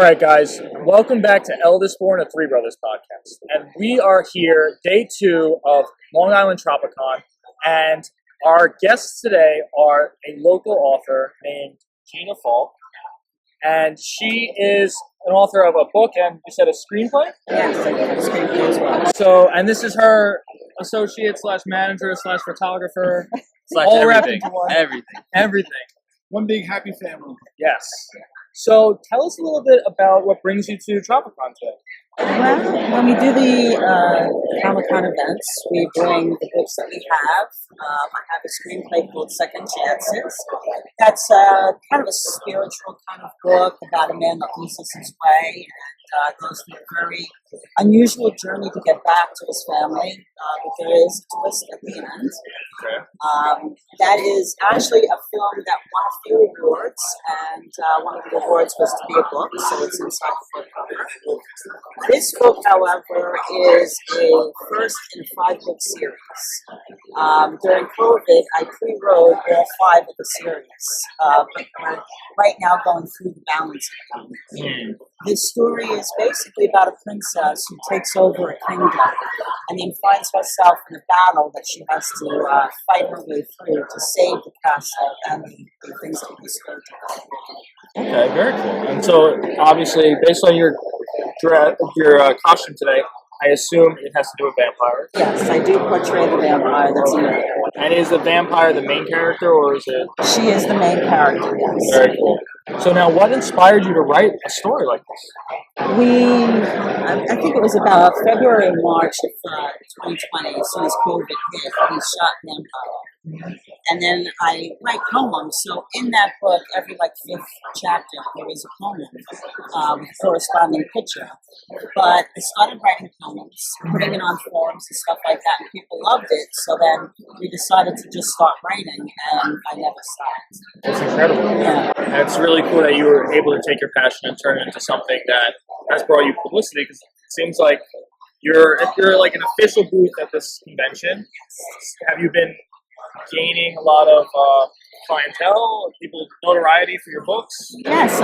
right, guys, welcome back to Eldest Born, a Three Brothers podcast. And we are here, day 2 of Long Island Tropic Con. And our guests today are a local author named Gina Falke. And she is an author of a book and you said a screenplay? Yes, I did a screenplay as well. So, and this is her associate slash manager slash photographer. Slash all everything. wrapped into one. Everything. Everything. One big happy family. Yes. So tell us a little bit about what brings you to Tropicon today. Well, when we do the Comic-Con events, we bring the books that we have. I have a screenplay called Second Chances. That's kind of a spiritual kind of book about a man that loses his way and goes through a very unusual journey to get back to his family. But there is a twist at the end. Okay. That is actually a film that won a few awards, and one of the awards was to be a book, so it's inside the book cover. This book, however, is a first in a 5-book series. During COVID, I pre-wrote all 5 of the series, but we're right now going through the balance of them. This story is basically about a princess who takes over a kingdom and then finds herself in a battle that she has to fight her way through to save the castle and the things that we spoke about. Okay, very cool. And so, obviously, based on your costume today, I assume it has to do with vampires. Yes, I do portray the vampire that's in it. And is the vampire the main character, or is it? She is the main character, yes. Very cool. So now, what inspired you to write a story like this? I think it was about February and March of 2020, as soon as COVID hit, we shot Vampire. And then I write poems, so in that book, every 5th chapter, there is a poem with a corresponding picture. But I started writing poems, putting it on forums and stuff like that, and people loved it, so then we decided to just start writing, and I never stopped. It's incredible. Yeah. And it's really cool that you were able to take your passion and turn it into something that has brought you publicity, because it seems like if you're like an official booth at this convention, have you been gaining a lot of clientele, people notoriety for your books? Yes, a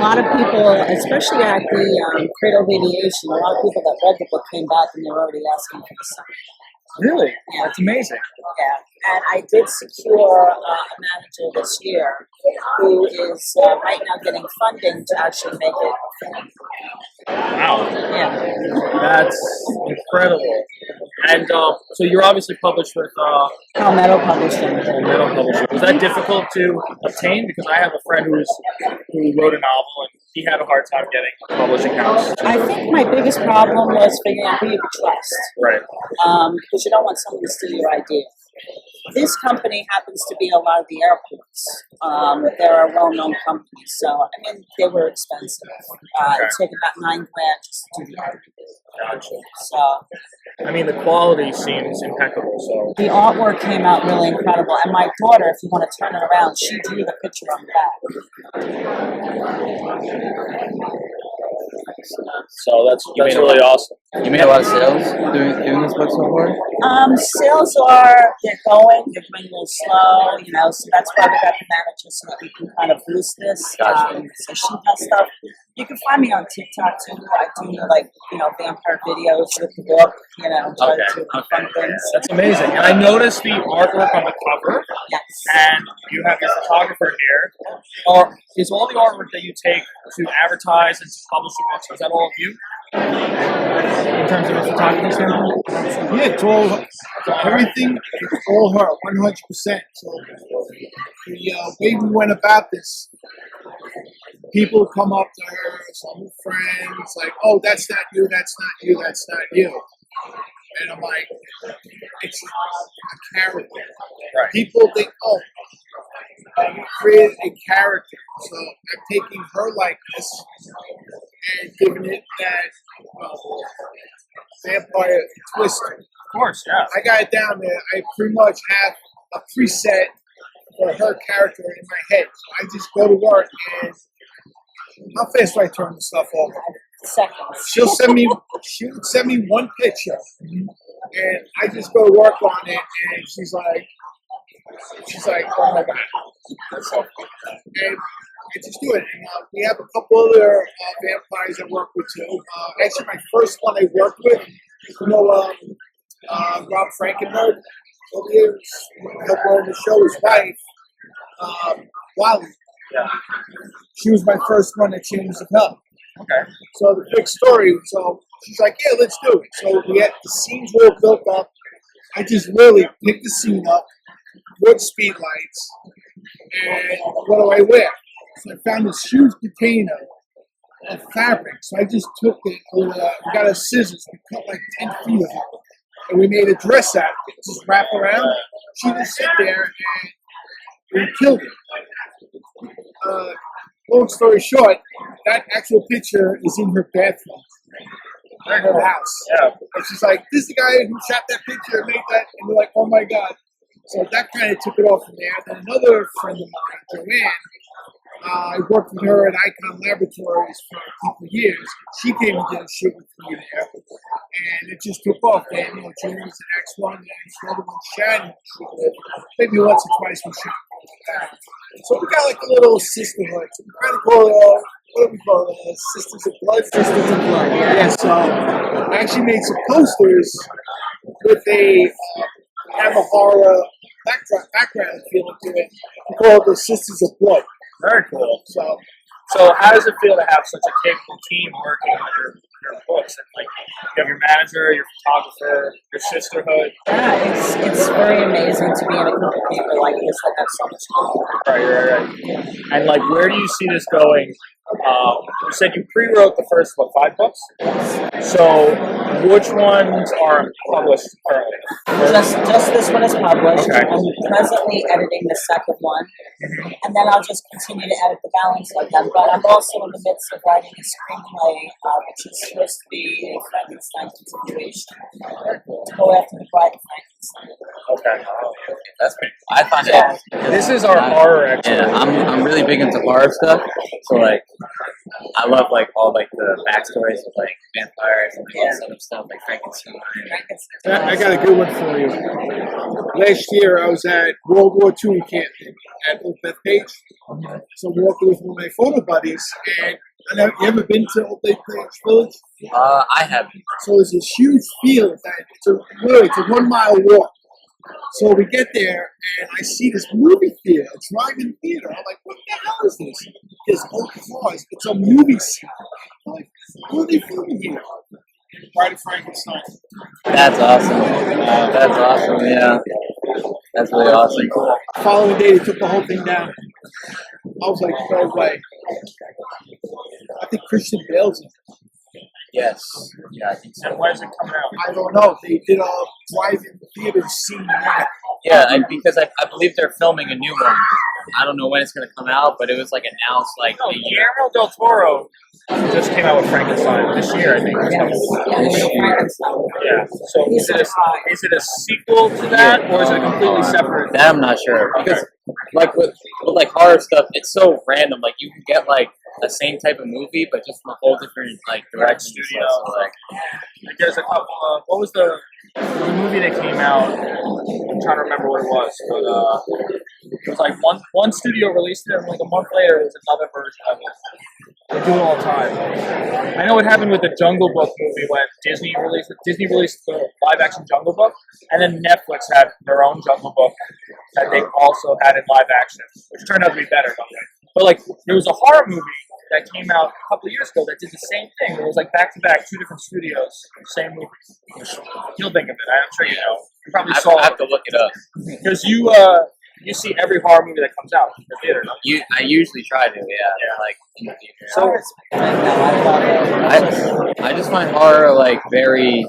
lot of people, especially at the Cradle of Aviation, a lot of people that read the book came back and they were already asking for the second. Really? Yeah. That's amazing. Yeah, and I did secure a manager this year who is right now getting funding to actually make it a film. Wow. Yeah. That's incredible. And so you're obviously published with Palmetto Publishing. Palmetto Publishing. Was that difficult to obtain? Because I have a friend who wrote a novel and he had a hard time getting a publishing house. I think my biggest problem was figuring out who you could trust. Right. Because you don't want someone to steal your idea. This company happens to be a lot of the airports. They're a well-known company, so they were expensive. It took about $9,000 just to do the art. Gotcha. So, the quality seems impeccable. So the artwork came out really incredible, and my daughter, if you want to turn it around, she drew the picture on the back. So that's really awesome. You made a lot of sales doing this book so far? Sales they're going a little slow, so that's why we got the manager so that we can kind of boost this. Gotcha. So she does stuff. You can find me on TikTok too. I do vampire videos with the book, try to do fun things. That's amazing. And I noticed the artwork on the cover. Yes. And you have your photographer here. Is all the artwork that you take to advertise and to publish the books, is that all of you? In terms of a photography standpoint? Yeah, it's all everything. It's all her, 100%. So the way we went about this, people come up to her, some friends, like, "Oh, that's not you. That's not you. That's not you." And I'm like, it's a character. Right. People think, "Oh, you created a character." So I'm taking her likeness and giving it that vampire twist. Of course, yeah. I got it down there. I pretty much have a preset for her character in my head. So I just go to work, and how fast do I turn the stuff over? Seconds. She would send me one picture, and I just go to work on it, and she's like, "Oh my God, that's so funny." And just do it. And, we have a couple other vampires I work with too. Actually, my first one I worked with, Rob Frankenberg. Over here, on the show, his wife, Wally. Yeah. She was my first one that changed the cup. Okay. So the big story. So she's like, "Yeah, let's do it." So we had the scenes were all built up. I just literally picked the scene up, put speed lights, and what do I wear? So I found this huge container of fabric. So I just took it. We got our scissors. We cut like 10 feet of it, and we made a dress out. Just wrap around. She just sit there and we killed it. Long story short, that actual picture is in her bathroom, in her house. Yeah. And she's like, "This is the guy who shot that picture and made that." And we're like, "Oh my God." So that kind of took it off from there. Then another friend of mine, Joanne, I worked with her at Icon Laboratories for a couple of years. She came and did a shoot with me there. And it just took off. And, Gina was the next one. And the other one, Shannon, maybe once or twice we shot. So we got like a little sisterhood. So we kind of call it, what do we call it? Sisters of Blood? Sisters of Blood, yeah. Yeah, so I actually made some posters with a hammer horror background feeling to it. We call it the Sisters of Blood. Very cool. So how does it feel to have such a capable team working on your books? And like, you have your manager, your photographer, your sisterhood. Yeah, it's very amazing to be in a group of people like this that have so much fun. Right. And like, where do you see this going? You said you pre-wrote the first, 5 books? So, which ones are published currently? Just this one is published. Okay. I'm presently editing the second one, and then I'll just continue to edit the balance of them. But I'm also in the midst of writing a screenplay, which is supposed to be a Frankenstein continuation to go after the Bride of Frankenstein. Okay. That's pretty cool. I find it. This is our horror expert. Yeah, I'm really big into horror stuff. So like, I love like all like the backstories of like vampires and all this other stuff like Frankenstein. I got a good one for you. Last year I was at World War II encampment at Old Bethpage. So I'm walking with one of my photo buddies, and you ever been to Old Bethpage Village? I haven't. So there's this huge field that it's a 1 mile walk. So we get there, and I see this movie theater, a drive-in theater. I'm like, "What the hell is this?" There's open floors. It's a movie scene. I'm like, "What are they filming here?" Bride of Frankenstein. That's awesome. That's awesome. Yeah, that's really awesome. Following day, they took the whole thing down. I was like, "No way." I think Christian Bale's in it. Yes. Yeah, I think so. And when's it coming out? I don't know. They did a drive-in theater scene there. Yeah, and because I believe they're filming a new one. I don't know when it's going to come out, but it was like announced like No, a year. Guillermo del Toro just came out with Frankenstein this year, I think. Yeah. So is it a sequel to that, or is it completely separate? That I'm not sure because like with like horror stuff, it's so random. Like you can get like the same type of movie, but just from a whole different like direction. Studio. So, like, There's a couple of, what was the movie that came out? I'm trying to remember what it was, but it was like one studio released it, and like a month later, it was another version of it. They do it all the time. I know what happened with the Jungle Book movie when Disney released the live-action Jungle Book, and then Netflix had their own Jungle Book that they also had in live action, which turned out to be better. But like, there was a horror movie that came out a couple of years ago that did the same thing. It was like back-to-back, 2 different studios, same movie. You'll think of it. I'm sure you know. You probably saw it. I have to look it up. Because you see every horror movie that comes out in the theater. I usually try to, like in the theater. So I just find horror like very.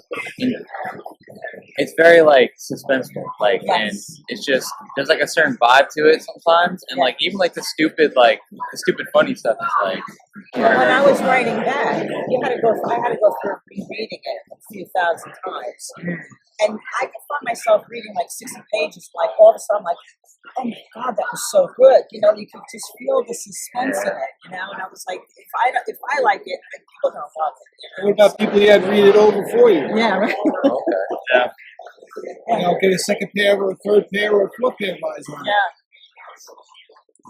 It's very like suspenseful, like, and it's just there's like a certain vibe to it sometimes, and like even like the stupid funny stuff is like. When I was writing that, I had to go through rereading it a few thousand times, and I could find myself reading like 60 pages, like all of a sudden, I'm like, "Oh my God, that was so good!" You could just feel the suspense in it, and I was like, if I like it, then people don't love it. What about people you had read it over for you? Yeah, right. Okay. yeah. Get a second pair or a third pair or a fourth pair of eyes on it. Yeah.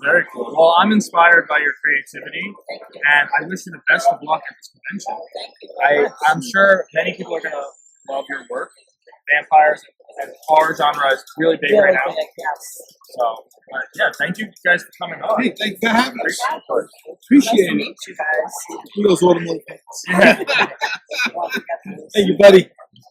Very cool. Well, I'm inspired by your creativity, and I wish you the best of luck at this convention. I'm sure many people are going to love your work. Vampires and horror genre is really big right now. Yes. So, yeah, thank you guys for coming on. Hey, thanks for having us. Appreciate Nice to it. meet you guys. Who knows automotive fans? Yeah. Thank you, buddy.